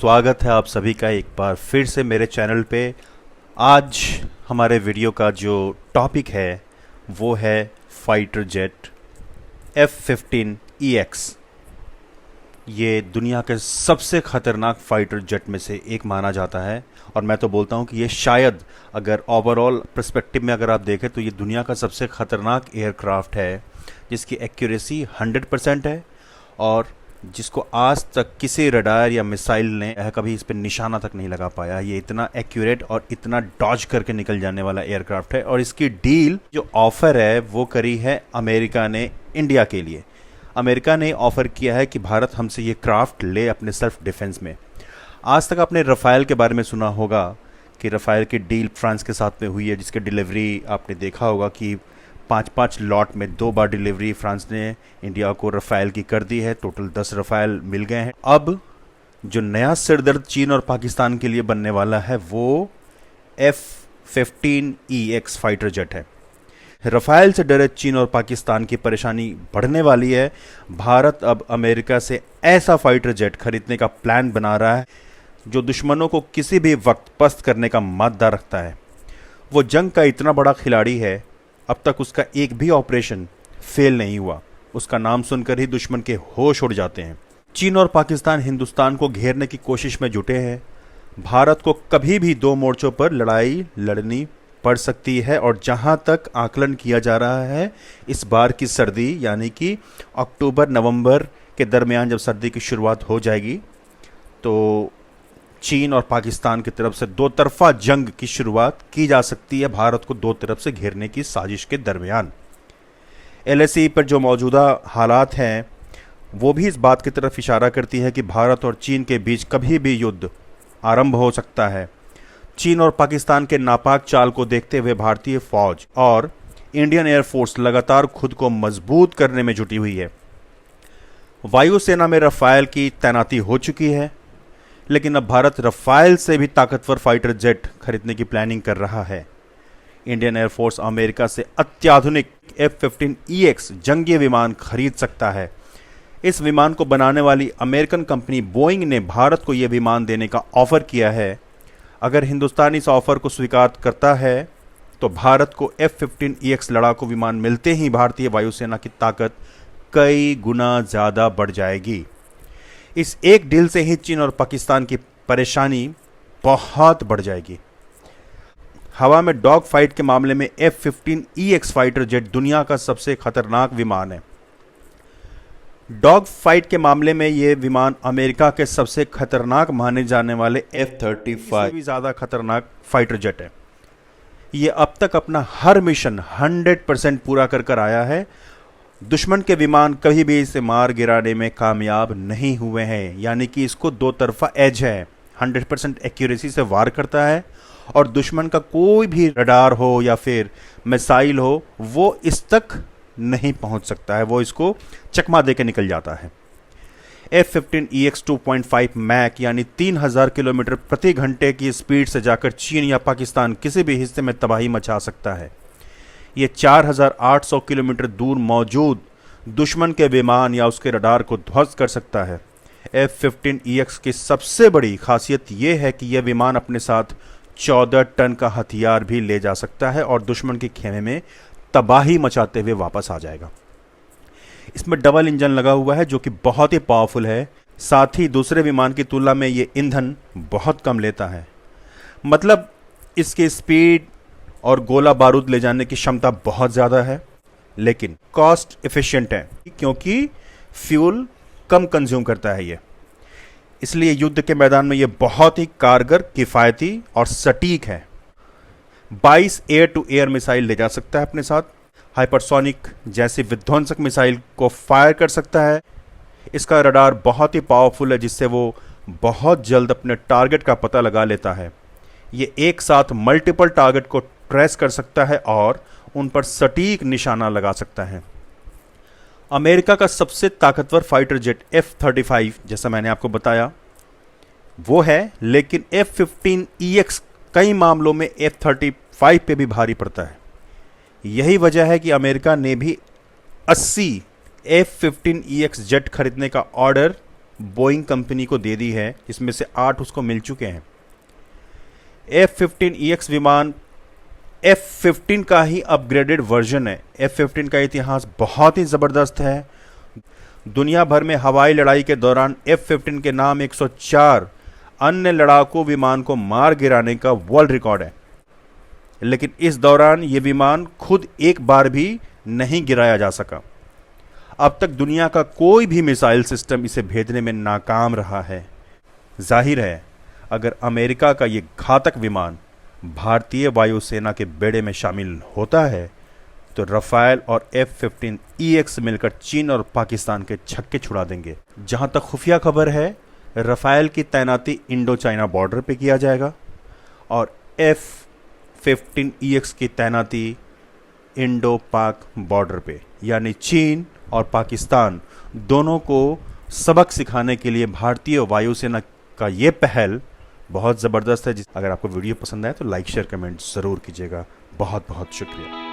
स्वागत है आप सभी का एक बार फिर से मेरे चैनल पे। आज हमारे वीडियो का जो टॉपिक है वो है फाइटर जेट F-15EX। ये दुनिया के सबसे ख़तरनाक फाइटर जेट में से एक माना जाता है और मैं तो बोलता हूँ कि ये शायद अगर ओवरऑल पर्सपेक्टिव में अगर आप देखें तो ये दुनिया का सबसे ख़तरनाक एयरक्राफ्ट है जिसकी एक्यूरेसी 100% है और जिसको आज तक किसी रडार या मिसाइल ने कभी इस पर निशाना तक नहीं लगा पाया। ये इतना एक्यूरेट और इतना डॉज करके निकल जाने वाला एयरक्राफ्ट है और इसकी डील जो ऑफ़र है वो करी है अमेरिका ने इंडिया के लिए। अमेरिका ने ऑफ़र किया है कि भारत हमसे ये क्राफ्ट ले अपने सेल्फ डिफेंस में। आज तक आपने रफ़ाएल के बारे में सुना होगा कि रफ़ाएल की डील फ्रांस के साथ में हुई है, जिसकी डिलीवरी आपने देखा होगा कि 5-5 लॉट में 2 बार डिलीवरी फ्रांस ने इंडिया को रफ़ाएल की कर दी है। टोटल 10 रफ़ाएल मिल गए हैं। अब जो नया सिरदर्द चीन और पाकिस्तान के लिए बनने वाला है वो F-15EX फाइटर जेट है। रफ़ाएल से डरे चीन और पाकिस्तान की परेशानी बढ़ने वाली है। भारत अब अमेरिका से ऐसा फाइटर जेट खरीदने का प्लान बना रहा है जो दुश्मनों को किसी भी वक्त पस्त करने का मादा रखता है। वो जंग का इतना बड़ा खिलाड़ी है, अब तक उसका एक भी ऑपरेशन फेल नहीं हुआ। उसका नाम सुनकर ही दुश्मन के होश उड़ जाते हैं। चीन और पाकिस्तान हिंदुस्तान को घेरने की कोशिश में जुटे हैं। भारत को कभी भी 2 मोर्चों पर लड़ाई लड़नी पड़ सकती है और जहां तक आकलन किया जा रहा है इस बार की सर्दी यानी कि अक्टूबर-नवंबर के दरमियान जब सर्दी की शुरुआत हो जाएगी तो चीन और पाकिस्तान की तरफ से 2 तरफा जंग की शुरुआत की जा सकती है, भारत को 2 तरफ से घेरने की साजिश के दरमियान। LAC पर जो मौजूदा हालात हैं वो भी इस बात की तरफ इशारा करती है कि भारत और चीन के बीच कभी भी युद्ध आरंभ हो सकता है। चीन और पाकिस्तान के नापाक चाल को देखते हुए भारतीय फौज और इंडियन एयरफोर्स लगातार खुद को मजबूत करने में जुटी हुई है। वायुसेना में रफ़ाएल की तैनाती हो चुकी है, लेकिन अब भारत रफ़ाएल से भी ताकतवर फाइटर जेट खरीदने की प्लानिंग कर रहा है। इंडियन एयरफोर्स अमेरिका से अत्याधुनिक F-15EX जंगी विमान खरीद सकता है। इस विमान को बनाने वाली अमेरिकन कंपनी बोइंग ने भारत को यह विमान देने का ऑफ़र किया है। अगर हिंदुस्तान इस ऑफ़र को स्वीकार करता है तो भारत को F-15EX लड़ाकू विमान मिलते ही भारतीय वायुसेना की ताकत कई गुना ज़्यादा बढ़ जाएगी। इस एक डील से ही चीन और पाकिस्तान की परेशानी बहुत बढ़ जाएगी। हवा में डॉग फाइट के मामले में F-15EX फाइटर जेट दुनिया का सबसे खतरनाक विमान है। डॉग फाइट के मामले में ये विमान अमेरिका के सबसे खतरनाक माने जाने वाले F-35 भी ज़्यादा खतरनाक फाइटर जेट है। ये अब तक अपना हर मिशन 100% पूरा कर आया है। दुश्मन के विमान कभी भी इसे मार गिराने में कामयाब नहीं हुए हैं, यानी कि इसको 2 तरफा एज है। 100% एक्यूरेसी से वार करता है और दुश्मन का कोई भी रडार हो या फिर मिसाइल हो वो इस तक नहीं पहुंच सकता है, वो इसको चकमा दे के निकल जाता है। F-15EX 2.5 मैक यानी 3000 किलोमीटर प्रति घंटे की स्पीड से जाकर चीन या पाकिस्तान किसी भी हिस्से में तबाही मचा सकता है। ये 4800 किलोमीटर दूर मौजूद दुश्मन के विमान या उसके रडार को ध्वस्त कर सकता है। F-15EX की सबसे बड़ी खासियत यह है कि यह विमान अपने साथ 14 टन का हथियार भी ले जा सकता है और दुश्मन के खेमे में तबाही मचाते हुए वापस आ जाएगा। इसमें डबल इंजन लगा हुआ है जो कि बहुत ही पावरफुल है। साथ ही दूसरे विमान की तुलना में ये ईंधन बहुत कम लेता है। मतलब इसकी स्पीड और गोला बारूद ले जाने की क्षमता बहुत ज़्यादा है, लेकिन कॉस्ट एफिशिएंट है क्योंकि फ्यूल कम कंज्यूम करता है ये। इसलिए युद्ध के मैदान में ये बहुत ही कारगर, किफ़ायती और सटीक है। 22 एयर टू एयर मिसाइल ले जा सकता है अपने साथ। हाइपरसोनिक जैसी विध्वंसक मिसाइल को फायर कर सकता है। इसका रडार बहुत ही पावरफुल है जिससे वो बहुत जल्द अपने टारगेट का पता लगा लेता है। ये एक साथ मल्टीपल टारगेट को ट्रेस कर सकता है और उन पर सटीक निशाना लगा सकता है। अमेरिका का सबसे ताकतवर फाइटर जेट F-35 जैसा मैंने आपको बताया वो है, लेकिन F-15EX कई मामलों में F-35 पे भी भारी पड़ता है। यही वजह है कि अमेरिका ने भी 80 F-15EX जेट खरीदने का ऑर्डर बोइंग कंपनी को दे दी है, जिसमें से 8 उसको मिल चुके हैं। F-15EX विमान F-15 का ही अपग्रेडेड वर्जन है। F-15 का इतिहास बहुत ही ज़बरदस्त है। दुनिया भर में हवाई लड़ाई के दौरान F-15 के नाम 104 अन्य लड़ाकू विमान को मार गिराने का वर्ल्ड रिकॉर्ड है, लेकिन इस दौरान ये विमान खुद एक बार भी नहीं गिराया जा सका। अब तक दुनिया का कोई भी मिसाइल सिस्टम इसे भेजने में नाकाम रहा है। जाहिर है, अगर अमेरिका का ये घातक विमान भारतीय वायुसेना के बेड़े में शामिल होता है तो रफाल और F-15EX मिलकर चीन और पाकिस्तान के छक्के छुड़ा देंगे। जहां तक खुफिया खबर है, रफाल की तैनाती इंडो चाइना बॉर्डर पे किया जाएगा और F-15EX की तैनाती इंडो पाक बॉर्डर पे, यानी चीन और पाकिस्तान दोनों को सबक सिखाने के लिए भारतीय वायुसेना का ये पहल बहुत ज़बरदस्त है। अगर आपको वीडियो पसंद आए तो लाइक शेयर कमेंट ज़रूर कीजिएगा। बहुत बहुत शुक्रिया।